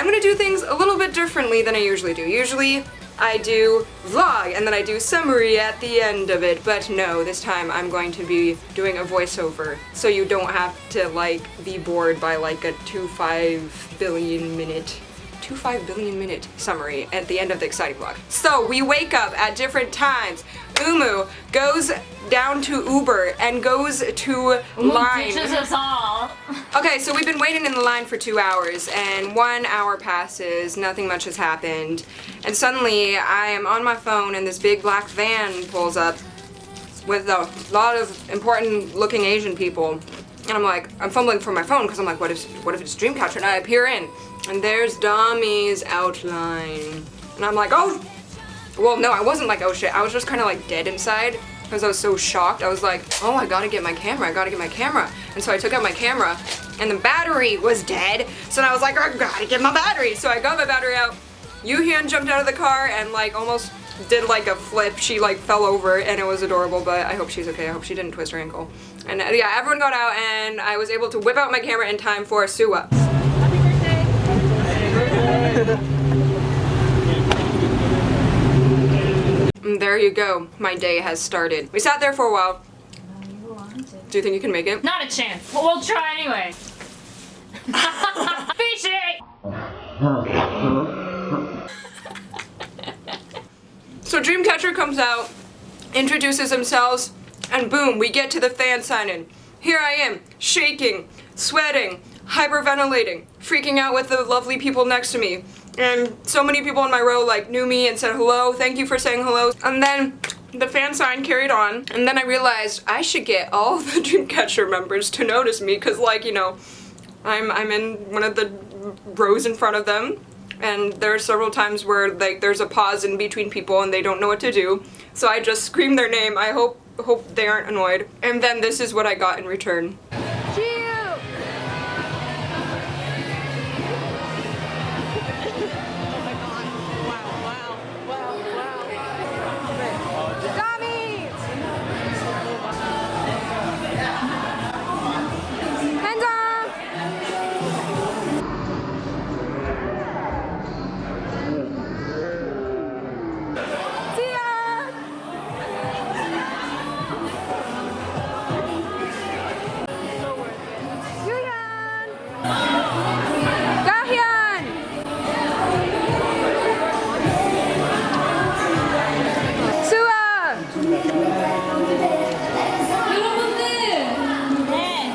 I'm gonna do things a little bit differently than I usually do. Usually, I do vlog and then I do summary at the end of it, but no, this time I'm going to be doing a voiceover, so you don't have to like be bored by like a 25 billion minute summary at the end of the exciting vlog. So we wake up at different times. Umu goes down to Uber and goes to line. Teaches us all. Okay, so we've been waiting in the line for 2 hours, and 1 hour passes, nothing much has happened, and suddenly I am on my phone and this big black van pulls up with a lot of important looking Asian people, and I'm fumbling for my phone because I'm like, what if it's Dreamcatcher? And I peer in, and there's Dami's outline, and I'm like, oh, well, no, I wasn't like, oh shit, I was just kind of like dead inside because I was so shocked. I was like, oh, I gotta get my camera, and so I took out my camera, and the battery was dead, so I was like, I gotta get my battery, so I got my battery out. Yoo-hyun jumped out of the car and like almost did like a flip. She like fell over and it was adorable, but I hope she's okay. I hope she didn't twist her ankle. And yeah, everyone got out and I was able to whip out my camera in time for Suwa. Happy birthday. And there you go. My day has started. We sat there for a while. Do you think you can make it? Not a chance. But we'll try anyway. Fishy! So Dreamcatcher comes out, introduces themselves, and boom, we get to the fan sign-in. Here I am, shaking, sweating, hyperventilating, freaking out with the lovely people next to me. And so many people in my row like knew me and said hello, thank you for saying hello. And then the fan sign carried on, and then I realized I should get all the Dreamcatcher members to notice me, cause like, you know, I'm in one of the rows in front of them, and there are several times where like there's a pause in between people and they don't know what to do. So I just scream their name. I hope they aren't annoyed. And then this is what I got in return.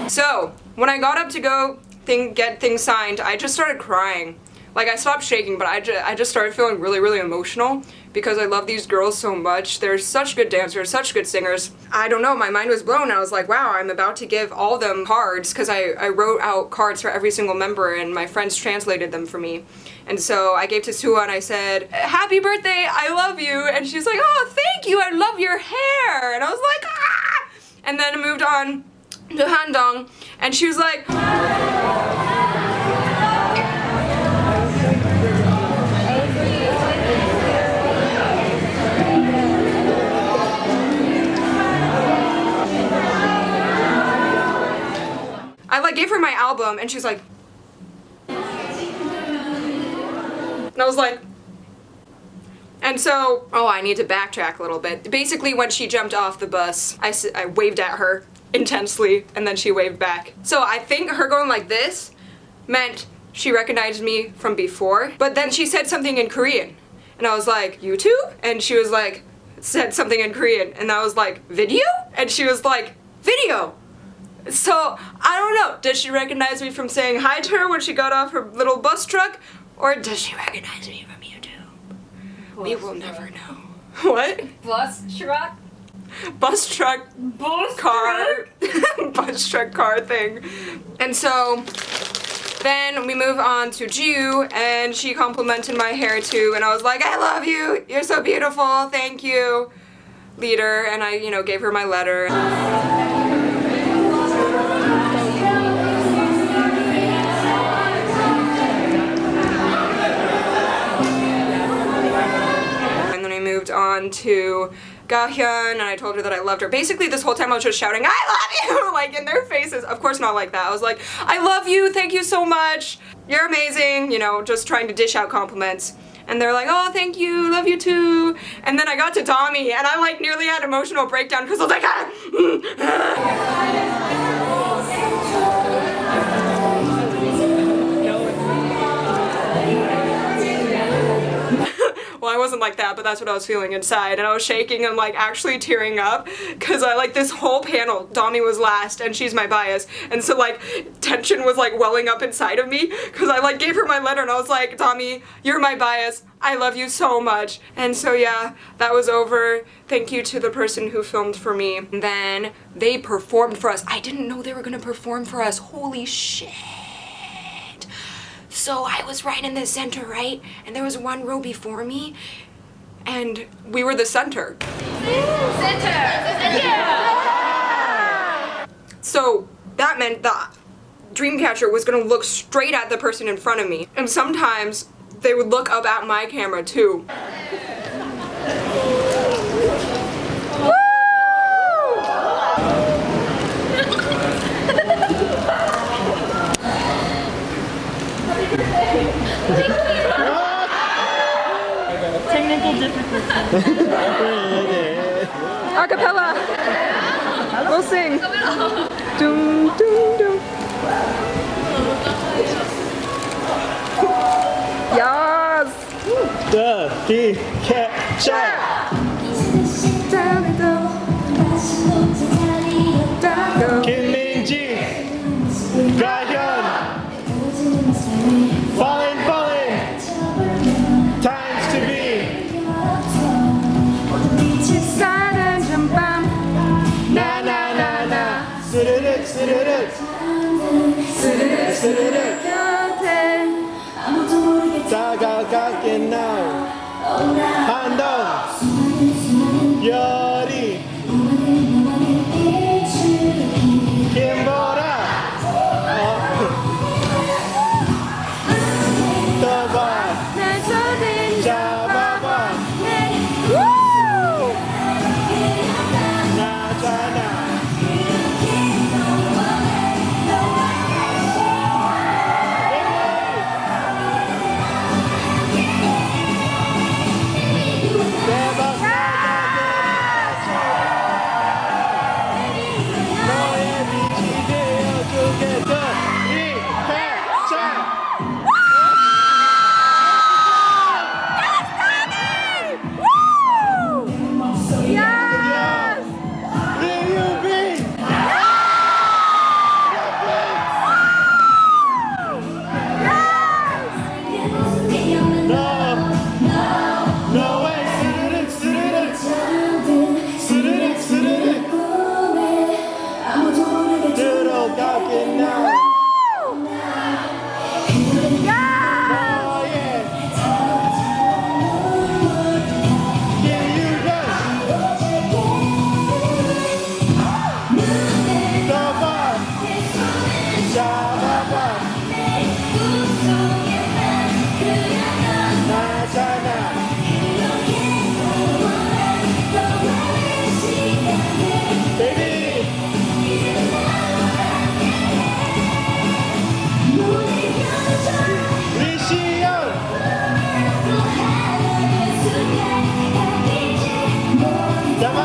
So, when I got up to go get things signed, I just started crying. Like, I stopped shaking, but I just started feeling really, really emotional because I love these girls so much. They're such good dancers, such good singers. I don't know, my mind was blown. I was like, wow, I'm about to give all of them cards, because I wrote out cards for every single member and my friends translated them for me. And so I gave to Suwa and I said, happy birthday, I love you. And she's like, oh, thank you, I love your hair. And I was like, ah! And then I moved on to Handong, and she was like, I like gave her my album, and she was like, and I was like, and so, oh, I need to backtrack a little bit. Basically, when she jumped off the bus, I waved at her intensely, and then she waved back. So I think her going like this meant she recognized me from before, but then she said something in Korean, and I was like, YouTube? And she was like, said something in Korean, and I was like, video? And she was like, video. So, I don't know, does she recognize me from saying hi to her when she got off her little bus truck, or does she recognize me from YouTube? We will never know. What? Bus truck? Bus truck car bus truck car thing. And so then we move on to Jiu, and she complimented my hair too, and I was like, I love you, you're so beautiful, thank you, leader. And I, you know, gave her my letter. And then we moved on to Gahyun, and I told her that I loved her. Basically, this whole time I was just shouting, I love you, like in their faces. Of course not like that. I was like, I love you, thank you so much. you're amazing, you know, just trying to dish out compliments. And they're like, oh, thank you, love you too. And then I got to Tommy, and I like nearly had an emotional breakdown because I was like, Well, I wasn't like that, but that's what I was feeling inside. And I was shaking and like actually tearing up because I like this whole panel, Dami was last and she's my bias. And so like tension was like welling up inside of me because I like gave her my letter and I was like, Dami, you're my bias. I love you so much. And so yeah, that was over. Thank you to the person who filmed for me. And then they performed for us. I didn't know they were gonna perform for us. Holy shit. So I was right in the center, right? And there was one row before me, and we were the center. Center! Yeah! So that meant that Dreamcatcher was gonna look straight at the person in front of me. And sometimes they would look up at my camera too. Technical difficulties. Acapella. We'll sing. Doom, doom, doom. Yes. The Dreamcatcher. 김민지, 가현, falling, falling, times to be. Na na na na, 스르륵 스르륵, 스르륵 스르륵, 다가가게 now. 한동, 열이, 김보라, 떠봐, 잡아봐, 나잖아. 대박 너의 빛이 되어주겠다. Dreamcatcher. Will you be? No way. 스르륵 스르륵, 스르륵 스르륵, 들어가게 now. 너의 기운을 떠봐, 잡아봐, 나잖아. Baby, 리시연, 잡아.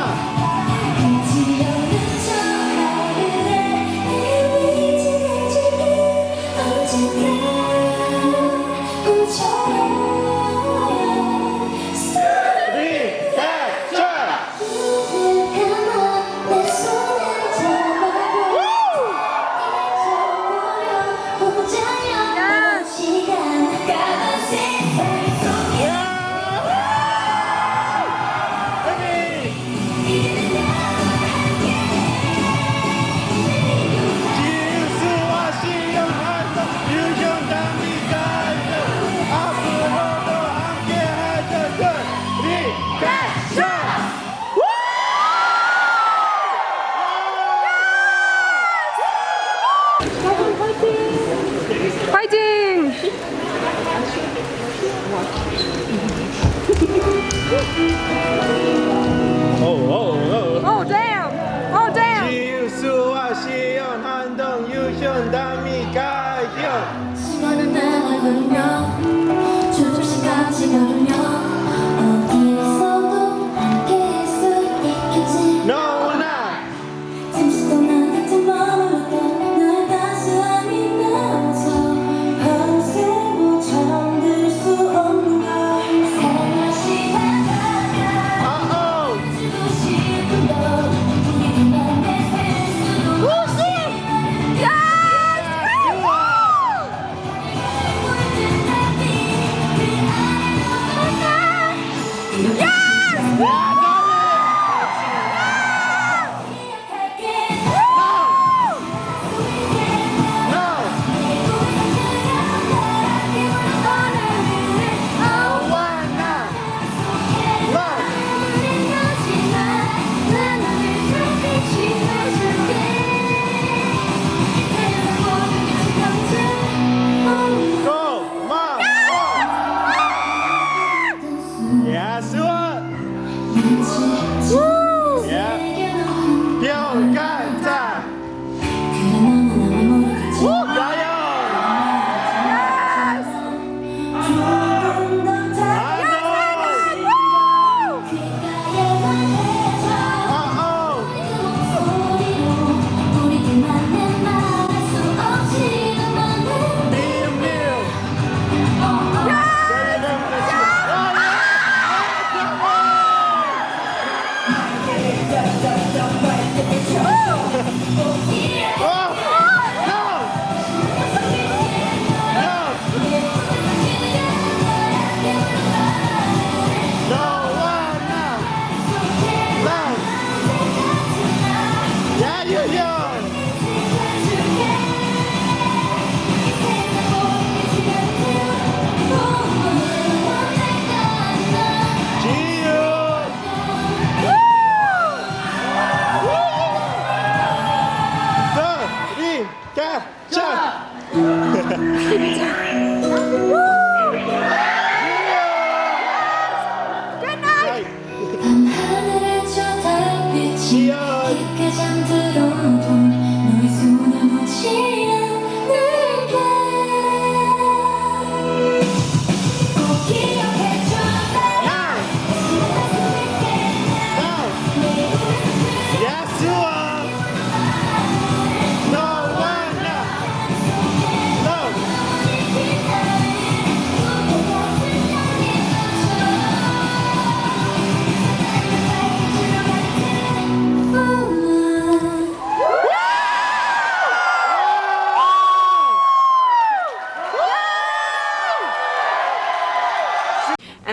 Dreamcatcher. 지우스와 시연한다 유형담이가 앞으로도 함께 하자. Dreamcatcher. 파이팅! Oh damn! Oh damn! 지우스와 시연 한동 유형담이가 현. 시간은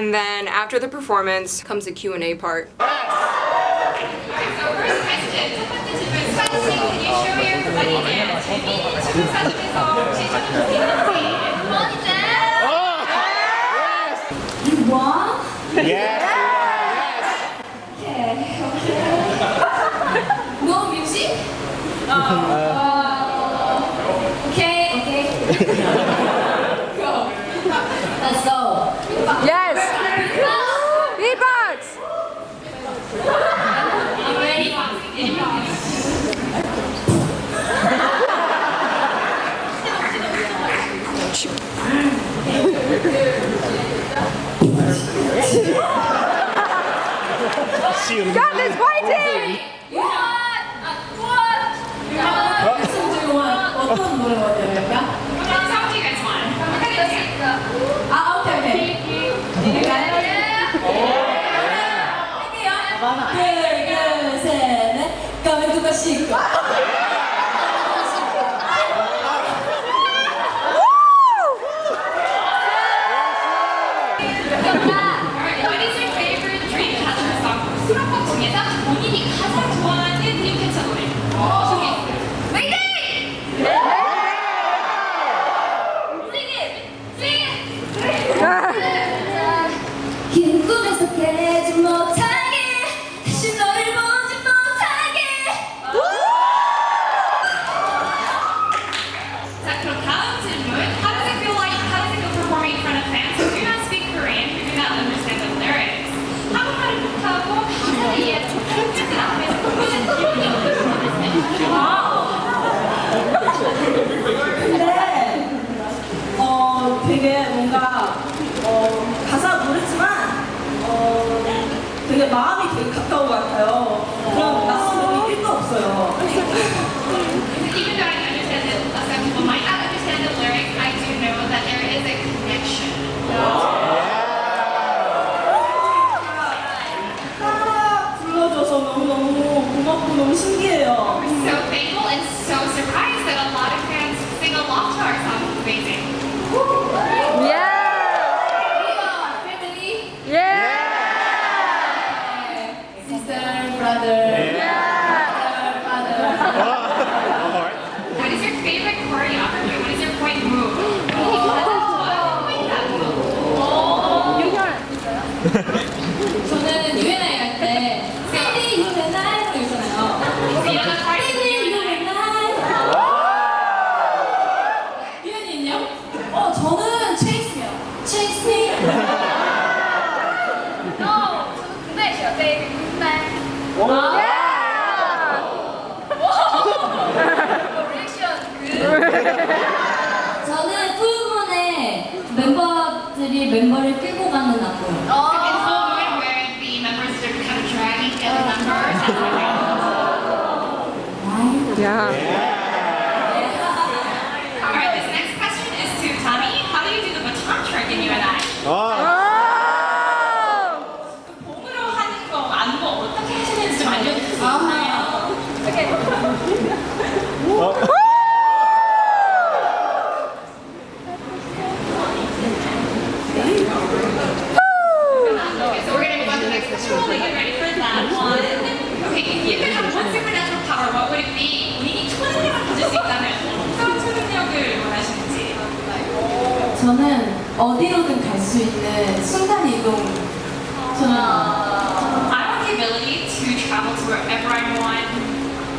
And then after the performance comes the Q&A part. So first question. 첫 번째 질문. Spicy, can you show your funny dance? 재미있는 춤을 사진에서 혹시 찾아보시는지. Funny dance. You want? Yes. Okay. No music? Okay. Go. Let's go. Yes! Beatbox! I'm ready. Got this fighting! 어떤 노래 원해요? Something that's fun. 아, 오케이. 할게요. 둘, 셋, 넷. 가면 누가 씻고. What is your favorite Dreamcatcher song? 수록곡 중에서 본인이 가장 좋아하는 Dreamcatcher 노래. Lady! Sing it! Sing it! 긴 꿈에서 깨지 못하게 다시 너를 보지 못하게. 자, 그럼 다음 질문. How does it feel performing in front of fans who do not speak Korean, who do not understand the lyrics? 한국말을 못하고 가사를 이해하지 못하는 팬들 앞에서 보는 기분이 근데 되게 뭔가 가사 모르지만 되게 마음이 되게 가까운 것 같아요. 그런 낯설음이 1도 없어요. Even though I understand that some people might not understand the lyrics, I do know that there is a connection. 따라 불러줘서 너무너무 고맙고 너무 신기해요. We're so thankful and so surprised that a lot of fans sing along to our song. It's amazing. Yeah! Family, Yeah! Sister, brother, father. what is your favorite choreography? What is your point move? 저는 UNI 할 때 Baby you and I 있잖아요. The other part is Baby you you and and I. UNI는요? 저는 Chase요. Chase me. No, 저는 군대예요. Baby, 군대. 저는 풀문에 멤버들이 멤버를 끌고 가는 안무. In full moon, where the members are kind of dragging the other members. Yeah. All right, this next question is to Tommy. How do you do the baton trick in you and I? Oh! 몸으로 하는 거, 안무 어떻게 하시는지 좀 알려주세요. Okay, so we're gonna move on to the next question. We'll get ready for that one. Okay, if you could have one supernatural power, what would it be? 본인이 초능력을 가질 수 있다면 어떤 초능력을 원하시는지. 저는 어디로든 갈 수 있는 순간 이동. 저는 I want the ability to travel to wherever I want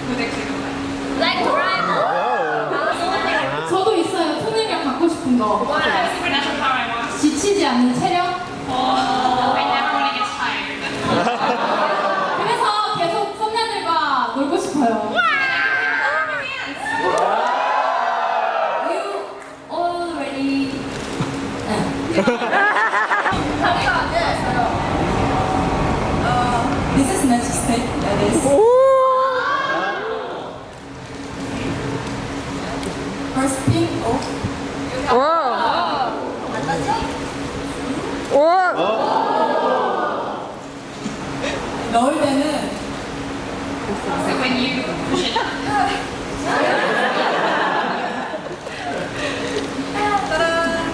with a click of a button. Like 저도 있어요. 초능력 갖고 싶은 거. What supernatural power I want? 지치지 않는 체력. I never want to get tired. 그래서 계속 선녀들과 놀고 싶어요. You already. This is magic stick. That is. First spin off. 넣을 때는 So when you push it up,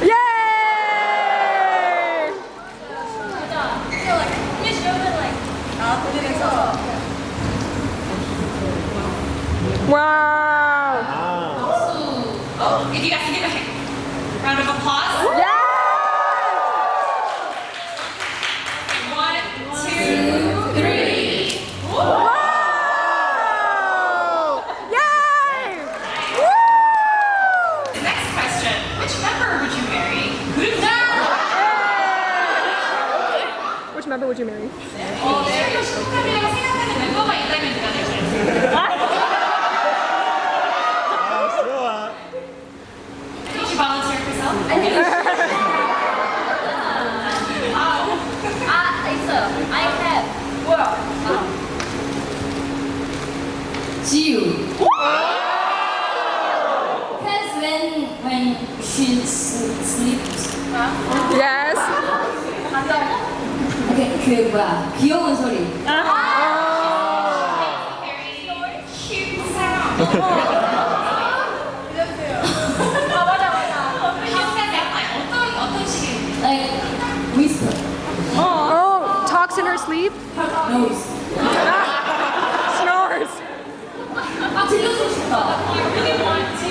Yay! Round of applause. Yes! 1, 2, 3. Whoa! Yay! Woo! The next question. Which member would you marry? Who'd Which member would you marry? 생각하면 생각하는 멤버가 있다면 누가 될까요? 좋아. Did you volunteer for yourself? 있어요. I have. 뭐야? 지우. Because when she sleeps. Yes. 그 뭐야? 귀여운 소리. Very cute sound. Cute 약간 어떤 식의 Like whisper. Oh, talks in her sleep? Nose. Snores. 들려주고 싶다. You really want to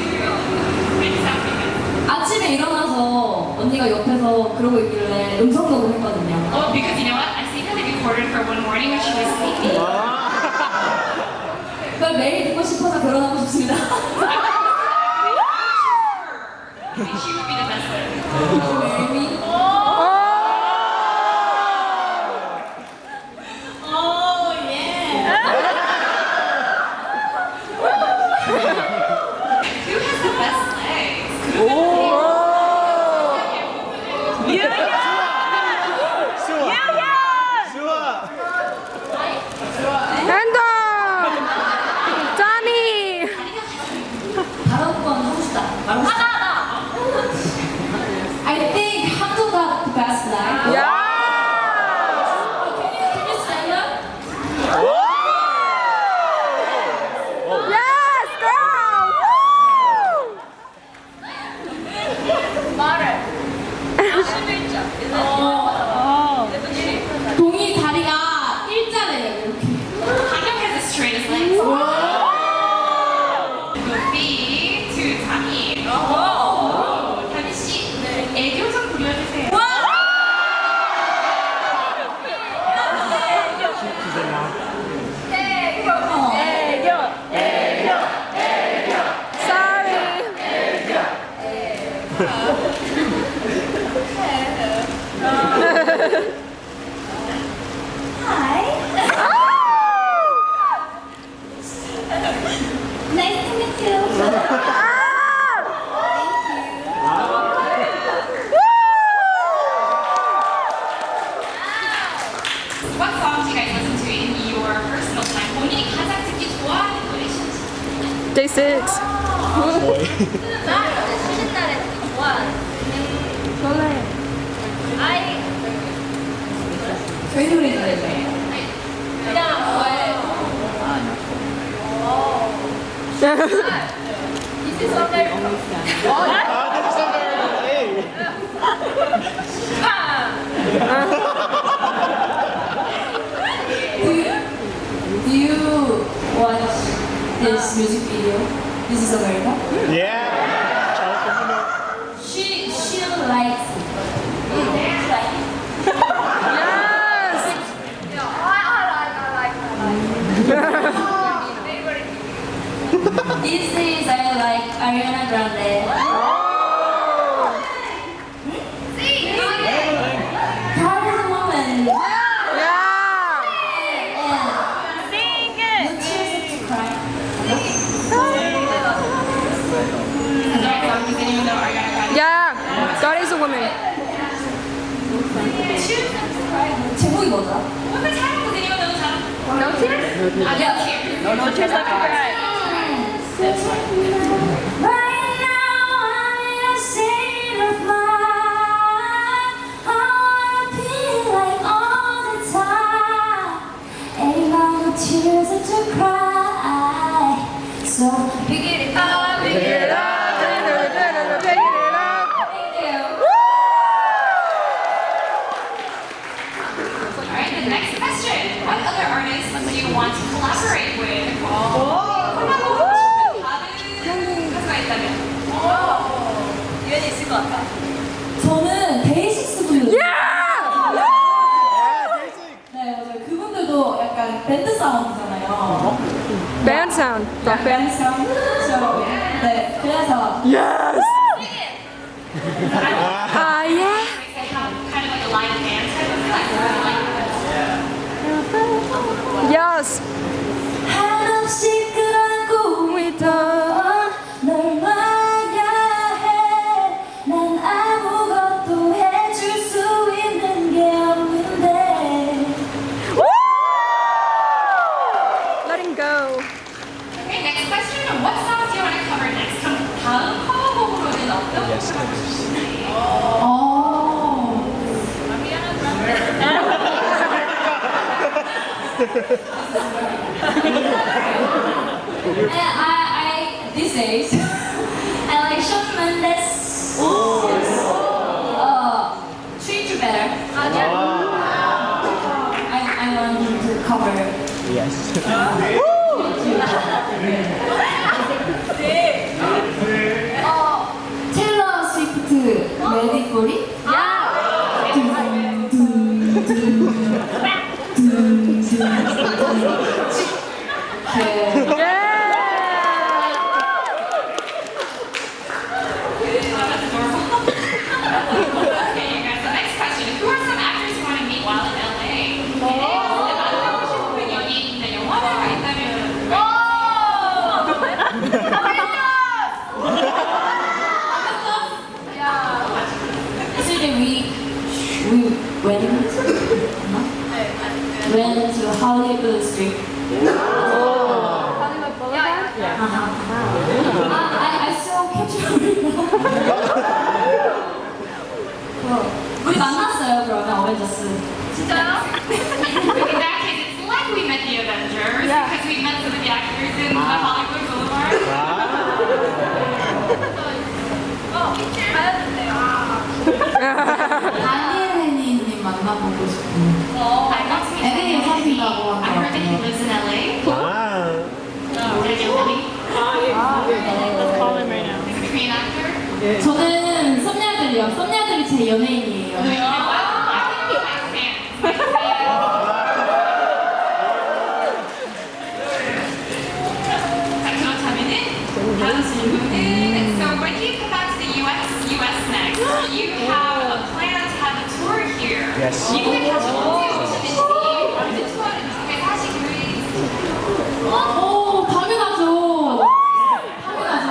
make something. 아침에 일어나서 언니가 옆에서 그러고 있길래 음성 녹음했거든요. Oh, because you know what? I think I recorded her one morning when she was sleeping. 그걸 매일 듣고 싶어서 결혼하고 싶습니다. I think she would be the best one. Marry me? Oh yeah. Who has the best legs? 수아. Random! Tommy! 발언권 하고 싶다. 말하고 싶다. I think 한도가 the best line. Yes! Can you stand up? Yes, girl! Woo! 동이 다리가 일자래요. 이렇게. Hanyoung has the straightest legs. Would be to Tammy. Tammy 씨, 애교 좀 부려주세요. Sorry. Nice to meet you. What songs do you guys listen to in your personal time? 본인이 가장 듣기 좋아하는 노래신지. Day 6. 나 쉬는 날에 좋아하는. 저희 노래 좋아해요. 그냥 좋아해요. This is America. Do you watch this music video? This is America. Yeah. She likes it. This is I like Ariana Grande. Powerful woman. Yeah! Sing it. No tears to cry. Yeah! God is a woman. 제목이 뭐더라? 오늘 잘하고 내가 너무 잘하고. No tears? 아니야. No tears left to cry. Right now I'm in a state of mind. I wanna be like all the time. Ain't got no tears left to cry. So pick it up, pick it up. Thank you. Alright, the next question. What other artists do you want to collaborate with? 저는 데이식스 분들. Yeah! 네, 맞아요. 그분들도 약간 밴드 사운드잖아요. Band sound. 밴드 사운드. 네, 그래서 Yes! Yeah. They have kind of like a live band type of thing. Yes. 한없이 끌어안고 있던 널 봐야 해. 난 아무것도 해줄 수 있는 게 없는데. Letting go. Okay, next question. What songs do you want to cover next? 그럼 다음 커버곡으로는 어떤 곡을 하고 싶으세요? These days, I like Shawn Mendes. Treat You Better. I want him to cover. Yes. Taylor Swift, Ready for It? Okay, you guys. The next question. Who are some actors you want to meet while in LA? 만나고 싶은 연예인이나 영화배우가 있다면 Yesterday we went to Hollywood Street. I saw Capture. 우리 만났어요 그러면 어벤져스. 진짜요? In that case, it's like we met the Avengers because we met some of the actors in the Hollywood Boulevard. 다니엘님 만나보고 싶어요. I got to meet LA him. 사신다고 I heard that he 하더라고요. lives in LA. Wow. Daniel Honey. Let's call him right now. He's a Korean actor. 저는 썸녀들이요. 썸녀들이 제 연예인이에요. I think he's my fan. 자, 그렇다면은 다음 질문은 So when you come back to the US next, you have a plan to have a tour here. Yes. 미국에 다시 언제 오시는지, 언제 투어를 미국에서 하실 계획이 있으신가요? 당연하죠. 당연하죠.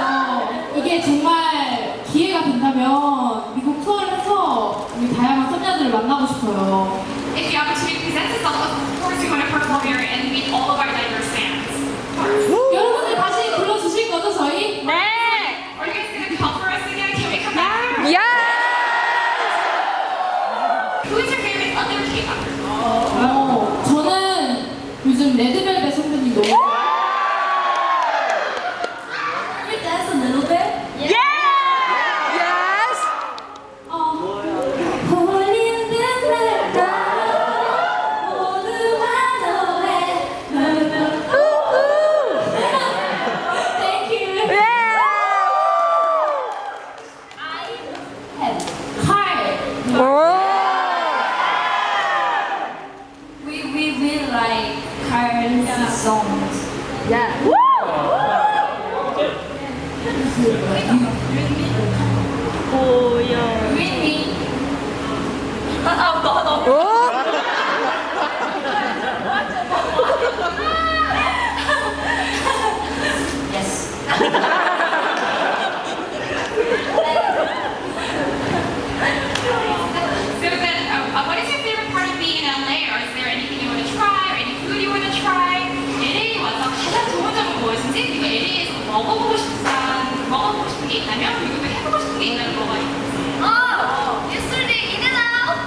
이게 정말 기회가 된다면 미국 투어를 해서 우리 다양한 썸녀들을 만나고 싶어요. If the opportunity presents itself, of course we want to perform here and meet all of our diverse fans. Of course. 여러분들 다시 불러주실 거죠, 저희? Are you guys going to come for us again? Can we come back? Yes. Who is your favorite other K-pop group? 저는 요즘 레드벨벳 선배님 너무. Can we dance a little bit? Yes. Thank you. We like Carl's songs. Really? Yes. So then, what is your favorite part of being in LA? Or is there anything you want to try? Or any food you want to try? LA에 와서 가장 좋은 점은 무엇인지, 그리고 LA에서 먹어보고 싶은 게 있다면, 그리고 해보고 싶은 게 있다면 뭐가 있어요? Yesterday, In-N-Out!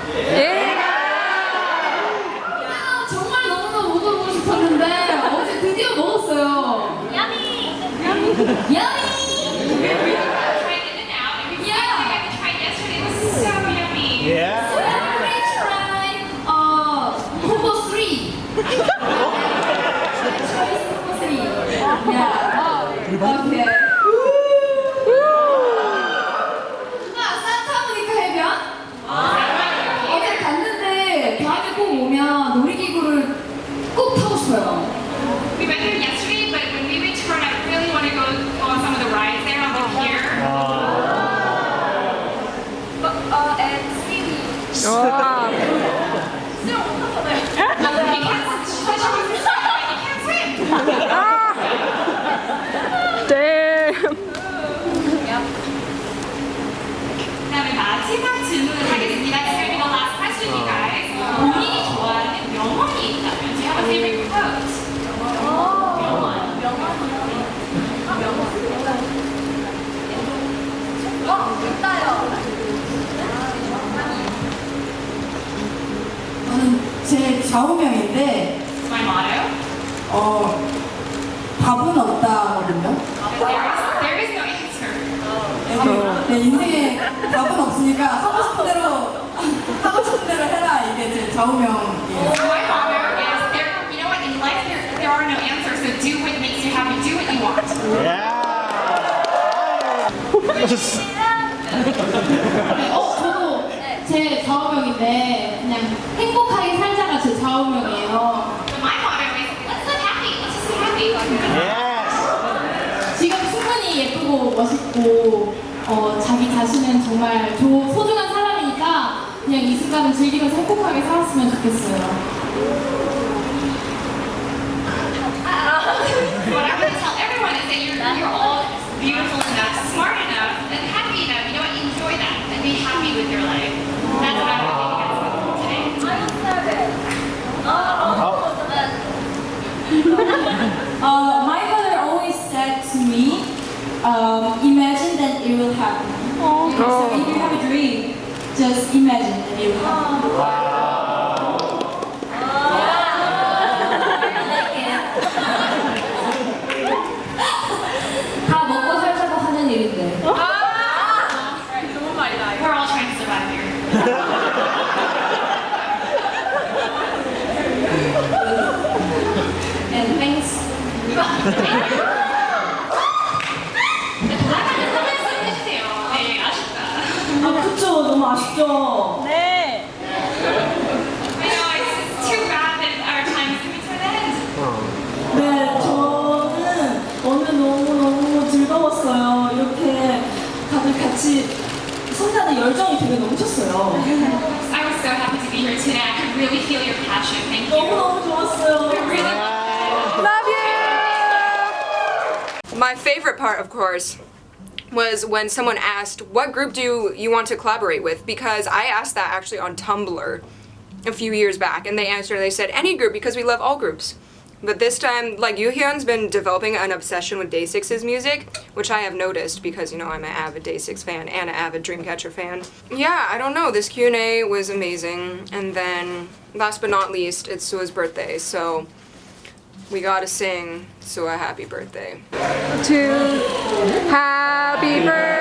정말 너무너무 먹어보고 싶었는데 어제 드디어 먹었어요. Yummy! Yummy! Tried In-N-Out, and we got to try yesterday. It was so yummy. Yeah. So everybody try combo 3. Choice combo 3. Yeah. Okay. 누가 산타 Wow. Damn. 그다음에 마지막 질문을 하겠습니다. It's gonna be the last question, you guys. 본인이 좋아하는 명언이 있다면, do you have a favorite quote? 저는 제 좌우명인데 My motto. 답은 없다거든요. There is no answer. 내 인생에 답은 없으니까 하고 싶은 대로 해라. 이게 제 좌우명이에요. So my motto is, you know what, in life there are no answers, so do what makes you happy, do what you want. Yeah. 저도 제 좌우명인데 그냥 행복하게 살자가 제 좌우명이에요. So my motto is, let's live happy, let's just be happy. Yes. 지금 충분히 예쁘고 멋있고 자기 자신은 정말 소중한 사람이니까 그냥 이 순간을 즐기면서 행복하게 살았으면 좋겠어요. What I want to tell everyone is that you're all beautiful enough, smart enough, and happy enough. You know what? Enjoy that and be happy with your life. That's what I want to take today. My mother always said to me, imagine that it will happen. So if you have a dream, just imagine that it will happen. 다 먹고 살자고 하는 일인데. We're all trying to survive here. And thanks. 네, 아쉽다. 그쵸, 너무 아쉽죠. 네. I know it's too bad that our time is coming to an end. 네, 저는 오늘 너무 즐거웠어요. 이렇게 다들 같이 성장의 열정이 되게 넘쳤어요. I was so happy to be here today. I could really feel your passion. Thank you. 너무너무 좋았어요. Love you! My favorite part, of course, was when someone asked, what group do you want to collaborate with? Because I asked that actually on Tumblr a few years back, and they said any group because we love all groups. But this time, like, Yoohyun's been developing an obsession with Day6's music, which I have noticed because, you know, I'm an avid Day6 fan and an avid Dreamcatcher fan. Yeah, I don't know, this Q&A was amazing. And then, last but not least, it's Sua's birthday, so we gotta sing Sua happy birthday. Happy birthday!